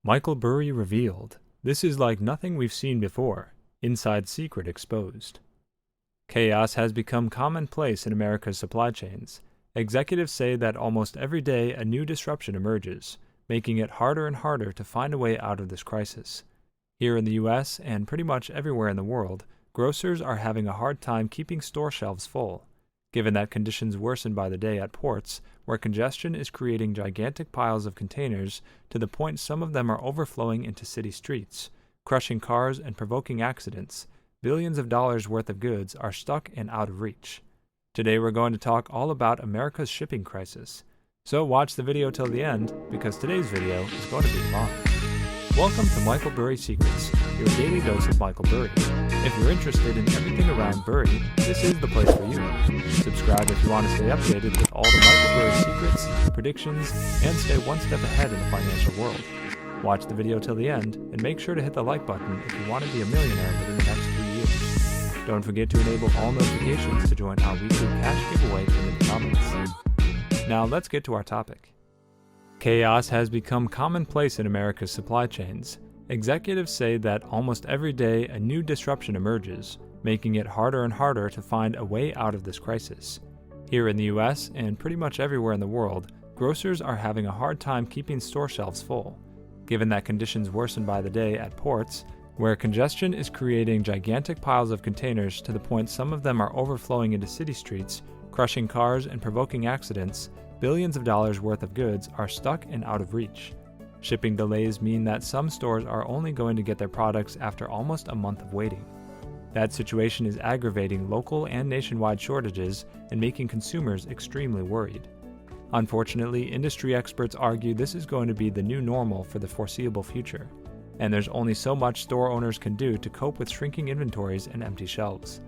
Michael Burry revealed, "This is like nothing we've seen before. Inside secret exposed." Chaos has become commonplace in America's supply chains. Executives say that almost every day a new disruption emerges, making it harder and harder to find a way out of this crisis. Here in the U.S. and pretty much everywhere in the world, grocers are having a hard time keeping store shelves full, given that conditions worsen by the day at ports, where congestion is creating gigantic piles of containers to the point some of them are overflowing into city streets, crushing cars and provoking accidents. Billions of dollars worth of goods are stuck and out of reach. Today we're going to talk all about America's shipping crisis. So watch the video till the end, because today's video is going to be long. Welcome to Michael Burry Secrets, your daily dose of Michael Burry. If you're interested in everything around Burry, this is the place for you. Subscribe if you want to stay updated with all the Michael Burry secrets, predictions, and stay one step ahead in the financial world. Watch the video till the end, and make sure to hit the like button if you want to be a millionaire within the next 3 years. Don't forget to enable all notifications to join our weekly cash giveaway in the comments. Now let's get to our topic. Chaos has become commonplace in America's supply chains. Executives say that almost every day a new disruption emerges, making it harder and harder to find a way out of this crisis. Here in the US and pretty much everywhere in the world, grocers are having a hard time keeping store shelves full, given that conditions worsen by the day at ports, where congestion is creating gigantic piles of containers to the point some of them are overflowing into city streets, crushing cars and provoking accidents. Billions of dollars worth of goods are stuck and out of reach. Shipping delays mean that some stores are only going to get their products after almost a month of waiting. That situation is aggravating local and nationwide shortages and making consumers extremely worried. Unfortunately, industry experts argue this is going to be the new normal for the foreseeable future, and there's only so much store owners can do to cope with shrinking inventories and empty shelves.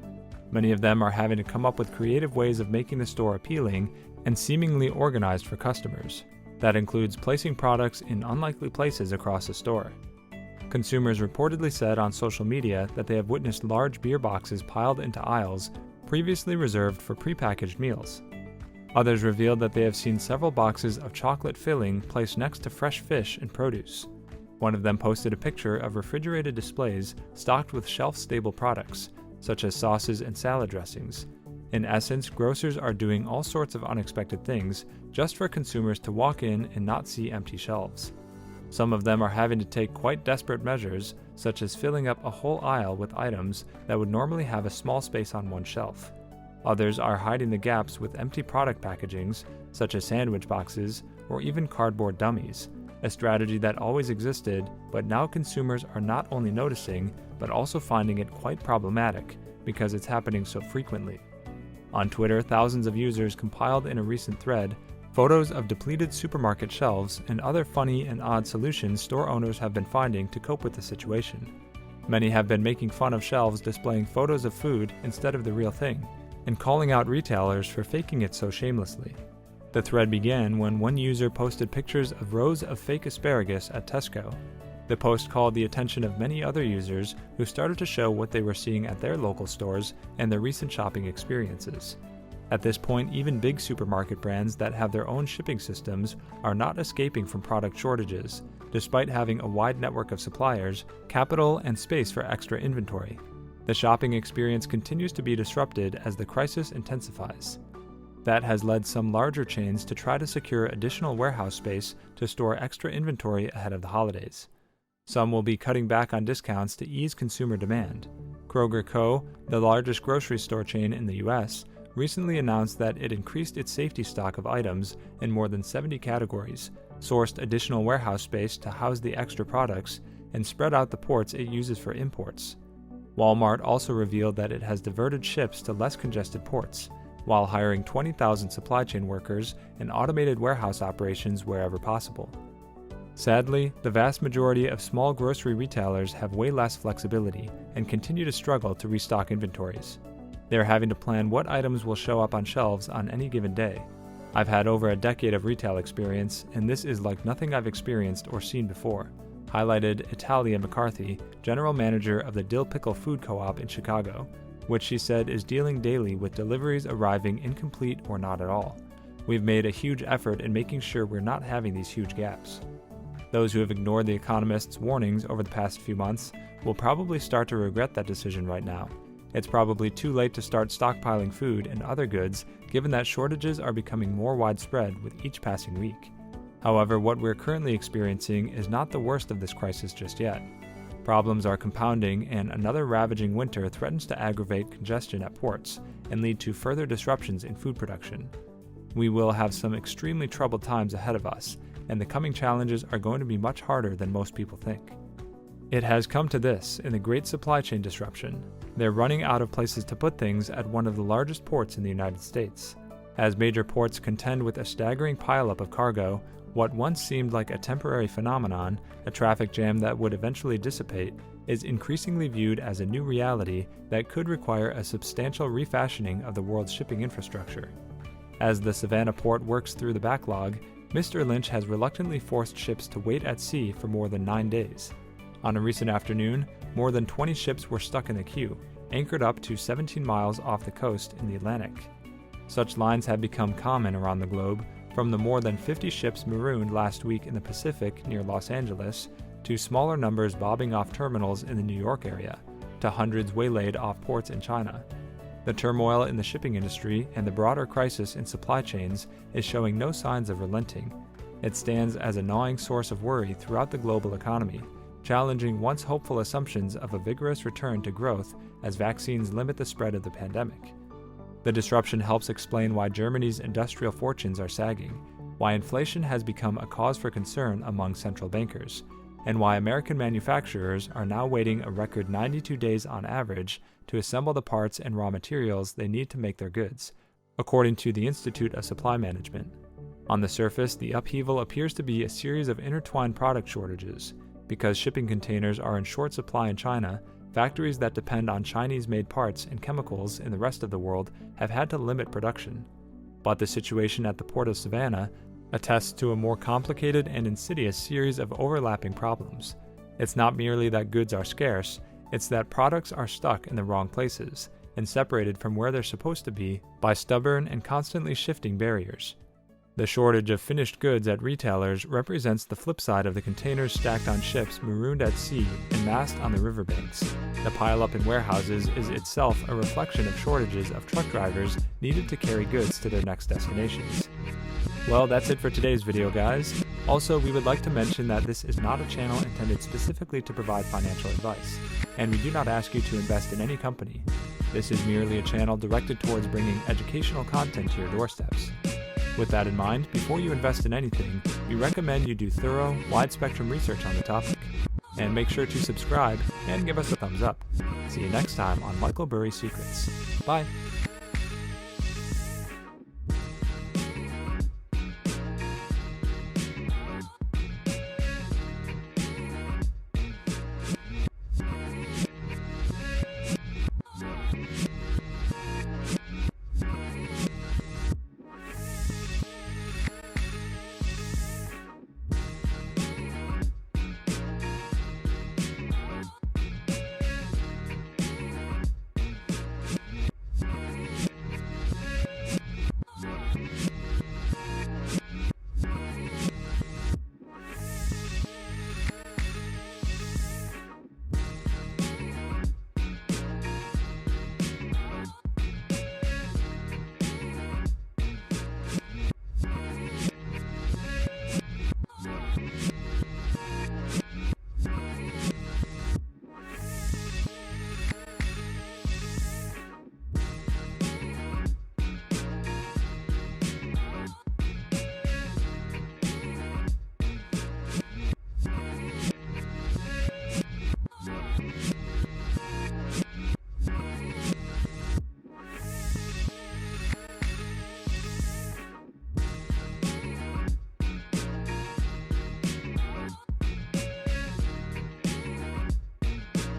Many of them are having to come up with creative ways of making the store appealing and seemingly organized for customers. That includes placing products in unlikely places across the store. Consumers reportedly said on social media that they have witnessed large beer boxes piled into aisles previously reserved for prepackaged meals. Others revealed that they have seen several boxes of chocolate filling placed next to fresh fish and produce. One of them posted a picture of refrigerated displays stocked with shelf-stable products, such as sauces and salad dressings. In essence, grocers are doing all sorts of unexpected things just for consumers to walk in and not see empty shelves. Some of them are having to take quite desperate measures, such as filling up a whole aisle with items that would normally have a small space on one shelf. Others are hiding the gaps with empty product packagings, such as sandwich boxes or even cardboard dummies, a strategy that always existed, but now consumers are not only noticing, but also finding it quite problematic because it's happening so frequently. On Twitter, thousands of users compiled in a recent thread photos of depleted supermarket shelves and other funny and odd solutions store owners have been finding to cope with the situation. Many have been making fun of shelves displaying photos of food instead of the real thing, and calling out retailers for faking it so shamelessly. The thread began when one user posted pictures of rows of fake asparagus at Tesco. The post called the attention of many other users who started to show what they were seeing at their local stores and their recent shopping experiences. At this point, even big supermarket brands that have their own shipping systems are not escaping from product shortages, despite having a wide network of suppliers, capital, and space for extra inventory. The shopping experience continues to be disrupted as the crisis intensifies. That has led some larger chains to try to secure additional warehouse space to store extra inventory ahead of the holidays. Some will be cutting back on discounts to ease consumer demand. Kroger Co., the largest grocery store chain in the U.S., recently announced that it increased its safety stock of items in more than 70 categories, sourced additional warehouse space to house the extra products, and spread out the ports it uses for imports. Walmart also revealed that it has diverted ships to less congested ports, while hiring 20,000 supply chain workers and automated warehouse operations wherever possible. Sadly, the vast majority of small grocery retailers have way less flexibility and continue to struggle to restock inventories. They are having to plan what items will show up on shelves on any given day. I've had over a decade of retail experience, and this is like nothing I've experienced or seen before, highlighted Italia McCarthy, general manager of the Dill Pickle Food Co-op in Chicago, which she said is dealing daily with deliveries arriving incomplete or not at all. We've made a huge effort in making sure we're not having these huge gaps. Those who have ignored the economists' warnings over the past few months will probably start to regret that decision right now. It's probably too late to start stockpiling food and other goods, given that shortages are becoming more widespread with each passing week. However, what we're currently experiencing is not the worst of this crisis just yet. Problems are compounding, and another ravaging winter threatens to aggravate congestion at ports and lead to further disruptions in food production. We will have some extremely troubled times ahead of us, and the coming challenges are going to be much harder than most people think. It has come to this in the great supply chain disruption. They're running out of places to put things at one of the largest ports in the United States. As major ports contend with a staggering pileup of cargo, what once seemed like a temporary phenomenon, a traffic jam that would eventually dissipate, is increasingly viewed as a new reality that could require a substantial refashioning of the world's shipping infrastructure. As the Savannah port works through the backlog, Mr. Lynch has reluctantly forced ships to wait at sea for more than 9 days. On a recent afternoon, more than 20 ships were stuck in the queue, anchored up to 17 miles off the coast in the Atlantic. Such lines have become common around the globe, from the more than 50 ships marooned last week in the Pacific near Los Angeles, to smaller numbers bobbing off terminals in the New York area, to hundreds waylaid off ports in China. The turmoil in the shipping industry and the broader crisis in supply chains is showing no signs of relenting. It stands as a gnawing source of worry throughout the global economy, challenging once hopeful assumptions of a vigorous return to growth as vaccines limit the spread of the pandemic. The disruption helps explain why Germany's industrial fortunes are sagging, why inflation has become a cause for concern among central bankers, and why American manufacturers are now waiting a record 92 days on average to assemble the parts and raw materials they need to make their goods, according to the Institute of Supply Management. On the surface, the upheaval appears to be a series of intertwined product shortages. Because shipping containers are in short supply in China, factories that depend on Chinese-made parts and chemicals in the rest of the world have had to limit production. But the situation at the Port of Savannah attests to a more complicated and insidious series of overlapping problems. It's not merely that goods are scarce, it's that products are stuck in the wrong places and separated from where they're supposed to be by stubborn and constantly shifting barriers. The shortage of finished goods at retailers represents the flip side of the containers stacked on ships marooned at sea and massed on the riverbanks. The pileup in warehouses is itself a reflection of shortages of truck drivers needed to carry goods to their next destinations. Well, that's it for today's video, guys. Also, we would like to mention that this is not a channel intended specifically to provide financial advice, and we do not ask you to invest in any company. This is merely a channel directed towards bringing educational content to your doorsteps. With that in mind, before you invest in anything, we recommend you do thorough, wide-spectrum research on the topic. And make sure to subscribe and give us a thumbs up. See you next time on Michael Burry Secrets. Bye!